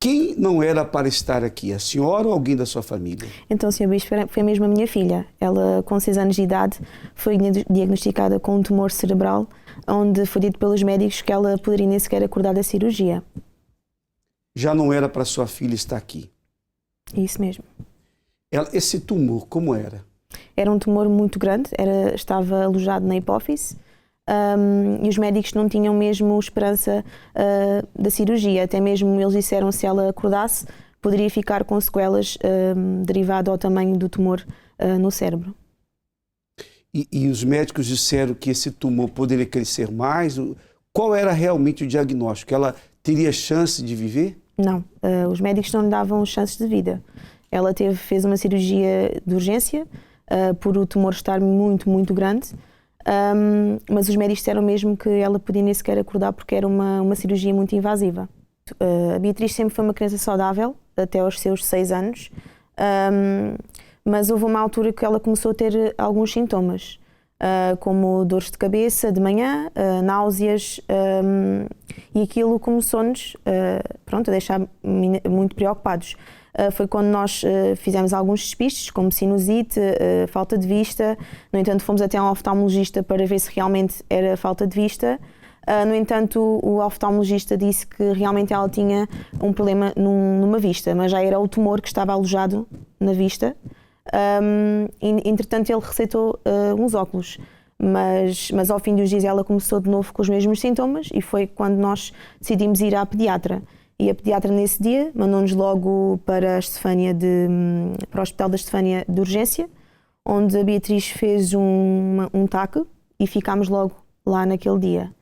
quem não era para estar aqui? A senhora ou alguém da sua família? Então, Sr. Bispo, foi mesmo a minha filha. Ela, com 6 anos de idade, foi diagnosticada com um tumor cerebral, onde foi dito pelos médicos que ela poderia nem sequer acordar da cirurgia. Já não era para sua filha estar aqui? Isso mesmo. Esse tumor, como era? Era um tumor muito grande, estava alojado na hipófise. E os médicos não tinham mesmo esperança da cirurgia, até mesmo eles disseram que se ela acordasse poderia ficar com sequelas derivado ao tamanho do tumor no cérebro. E os médicos disseram que esse tumor poderia crescer mais? Qual era realmente o diagnóstico? Ela teria chance de viver? Não, os médicos não lhe davam chances de vida. Ela fez uma cirurgia de urgência por o tumor estar muito, muito grande. Mas os médicos disseram mesmo que ela podia nem sequer acordar porque era uma cirurgia muito invasiva. A Beatriz sempre foi uma criança saudável, até aos seus 6 anos, mas houve uma altura que ela começou a ter alguns sintomas, como dores de cabeça de manhã, náuseas, e aquilo começou-nos a deixar muito preocupados. Foi quando nós fizemos alguns despistes, como sinusite, falta de vista. No entanto, fomos até um oftalmologista para ver se realmente era falta de vista. No entanto, o oftalmologista disse que realmente ela tinha um problema numa vista, mas já era o tumor que estava alojado na vista. Entretanto, ele receitou uns óculos, mas ao fim dos dias ela começou de novo com os mesmos sintomas e foi quando nós decidimos ir à pediatra. E a pediatra nesse dia mandou-nos logo para o Hospital da Estefânia de urgência, onde a Beatriz fez um TAC e ficámos logo lá naquele dia.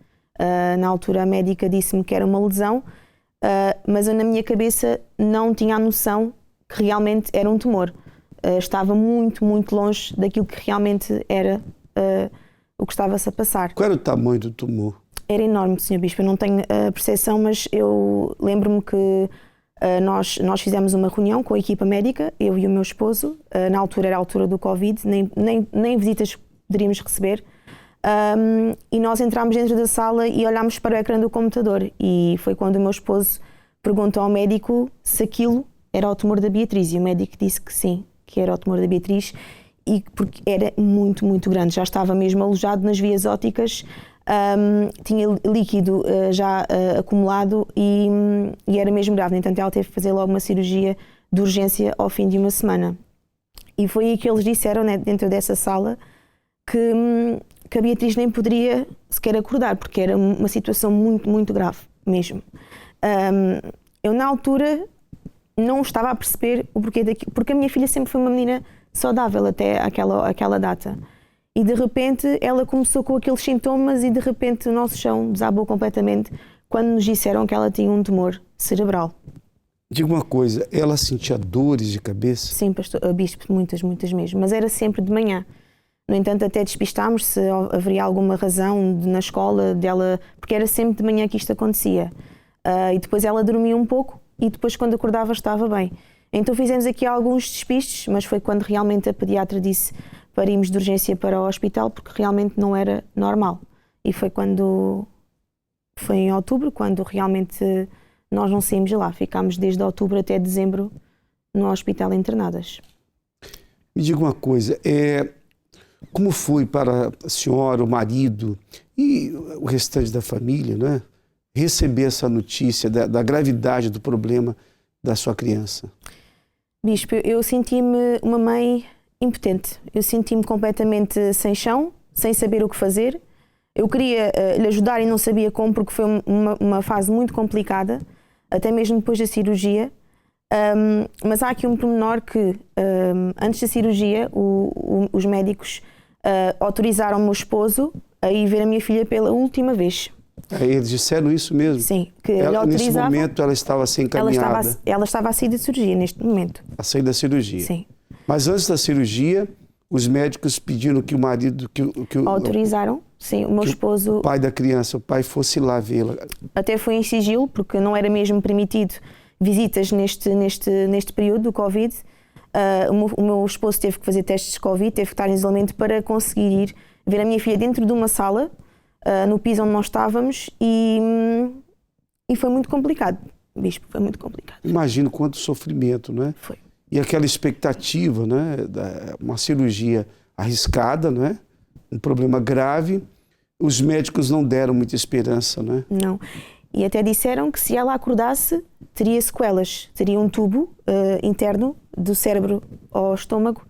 Na altura a médica disse-me que era uma lesão, mas eu na minha cabeça não tinha a noção que realmente era um tumor. Estava muito, muito longe daquilo que realmente era o que estava-se a passar. Qual era o tamanho do tumor? Era enorme, Sr. Bispo, eu não tenho a percepção, mas eu lembro-me que nós fizemos uma reunião com a equipa médica, eu e o meu esposo, na altura era a altura do Covid, nem visitas poderíamos receber, e nós entrámos dentro da sala e olhámos para o ecrã do computador e foi quando o meu esposo perguntou ao médico se aquilo era o tumor da Beatriz e o médico disse que sim, que era o tumor da Beatriz, e porque era muito, muito grande, já estava mesmo alojado nas vias ópticas. Tinha líquido já acumulado e era mesmo grave. No entanto, ela teve que fazer logo uma cirurgia de urgência ao fim de uma semana. E foi aí que eles disseram, né, dentro dessa sala, que a Beatriz nem poderia sequer acordar, porque era uma situação muito, muito grave mesmo. Eu, na altura, não estava a perceber o porquê daquilo, porque a minha filha sempre foi uma menina saudável até aquela data. E de repente ela começou com aqueles sintomas e de repente o nosso chão desabou completamente quando nos disseram que ela tinha um tumor cerebral. Diga uma coisa, ela sentia dores de cabeça? Sim, pastor, Bispo, muitas, muitas mesmo, mas era sempre de manhã. No entanto, até despistámos se haveria alguma razão na escola dela, porque era sempre de manhã que isto acontecia. E depois ela dormia um pouco e depois quando acordava estava bem. Então fizemos aqui alguns despistes, mas foi quando realmente a pediatra disse para irmos de urgência para o hospital, porque realmente não era normal. E foi em outubro, quando realmente nós não saímos de lá. Ficámos desde outubro até dezembro no hospital internadas. Me diga uma coisa, como foi para a senhora, o marido e o restante da família, né, receber essa notícia da gravidade do problema da sua criança? Bispo, eu senti-me uma mãe impotente. Eu senti-me completamente sem chão, sem saber o que fazer. Eu queria lhe ajudar e não sabia como, porque foi uma fase muito complicada, até mesmo depois da cirurgia. Mas há aqui um pormenor que, antes da cirurgia, os médicos autorizaram o meu esposo a ir ver a minha filha pela última vez. Eles disseram isso mesmo? Sim, que ele autorizava. Nesse momento ela estava a ser encaminhada? Ela estava a sair da cirurgia neste momento. A sair da cirurgia? Sim. Mas antes da cirurgia, os médicos pediram que o marido... Autorizaram, sim, o meu esposo... O pai da criança, o pai fosse lá vê-la. Até foi em sigilo, porque não era mesmo permitido visitas neste período do Covid. O meu esposo teve que fazer testes de Covid, teve que estar em isolamento para conseguir ir ver a minha filha dentro de uma sala, no piso onde nós estávamos, e foi muito complicado. Bispo, foi muito complicado. Imagino quanto sofrimento, né? Foi. E aquela expectativa, né? Uma cirurgia arriscada, né? Um problema grave. Os médicos não deram muita esperança, né? Não. E até disseram que se ela acordasse, teria sequelas. Teria um tubo interno do cérebro ao estômago,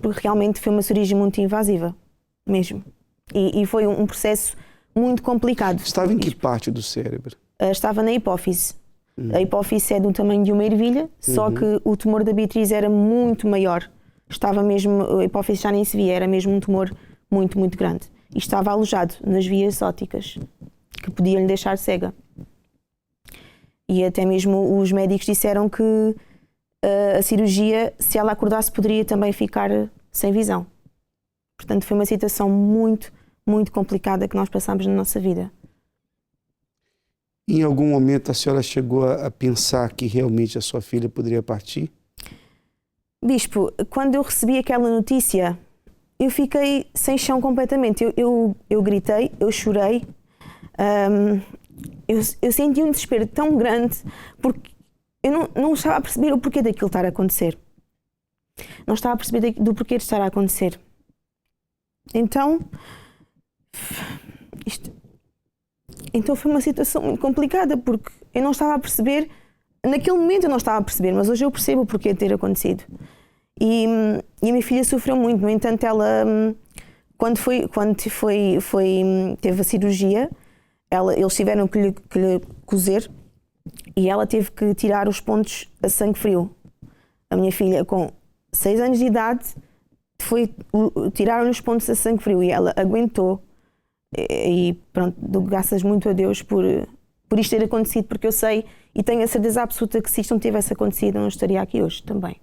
porque realmente foi uma cirurgia muito invasiva, mesmo. E foi um processo muito complicado. Estava em que parte do cérebro? Estava na hipófise. A hipófise é do tamanho de uma ervilha, só que o tumor da Beatriz era muito maior. Estava mesmo, a hipófise já nem se via, era mesmo um tumor muito, muito grande. E estava alojado nas vias ópticas, que podiam lhe deixar cega. E até mesmo os médicos disseram que a cirurgia, se ela acordasse, poderia também ficar sem visão. Portanto, foi uma situação muito, muito complicada que nós passámos na nossa vida. Em algum momento a senhora chegou a pensar que realmente a sua filha poderia partir? Bispo, quando eu recebi aquela notícia, eu fiquei sem chão completamente. Eu gritei, eu chorei, eu senti um desespero tão grande porque eu não estava a perceber o porquê daquilo estar a acontecer. Não estava a perceber do porquê de estar a acontecer. Então, então foi uma situação muito complicada porque eu não estava a perceber, naquele momento eu não estava a perceber, mas hoje eu percebo o porquê de ter acontecido. E a minha filha sofreu muito. No entanto, ela, quando teve a cirurgia, eles tiveram que lhe cozer e ela teve que tirar os pontos a sangue frio. A minha filha, com 6 anos de idade, tiraram-lhe os pontos a sangue frio e ela aguentou. E pronto, dou graças muito a Deus por isto ter acontecido, porque eu sei e tenho a certeza absoluta que se isto não tivesse acontecido, eu não estaria aqui hoje também.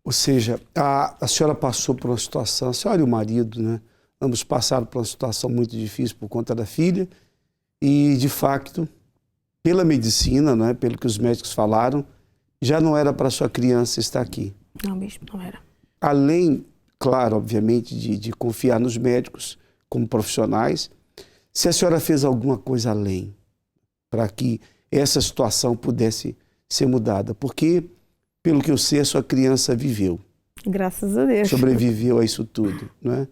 Ou seja, a senhora passou por uma situação, a senhora e o marido, né? Ambos passaram por uma situação muito difícil por conta da filha e, de facto, pela medicina, né? Pelo que os médicos falaram, já não era para sua criança estar aqui. Não, mesmo, não era. Além, claro, obviamente, de confiar nos médicos como profissionais, se a senhora fez alguma coisa além para que essa situação pudesse ser mudada, porque, pelo que eu sei, a sua criança viveu. Graças a Deus. Sobreviveu a isso tudo, não é?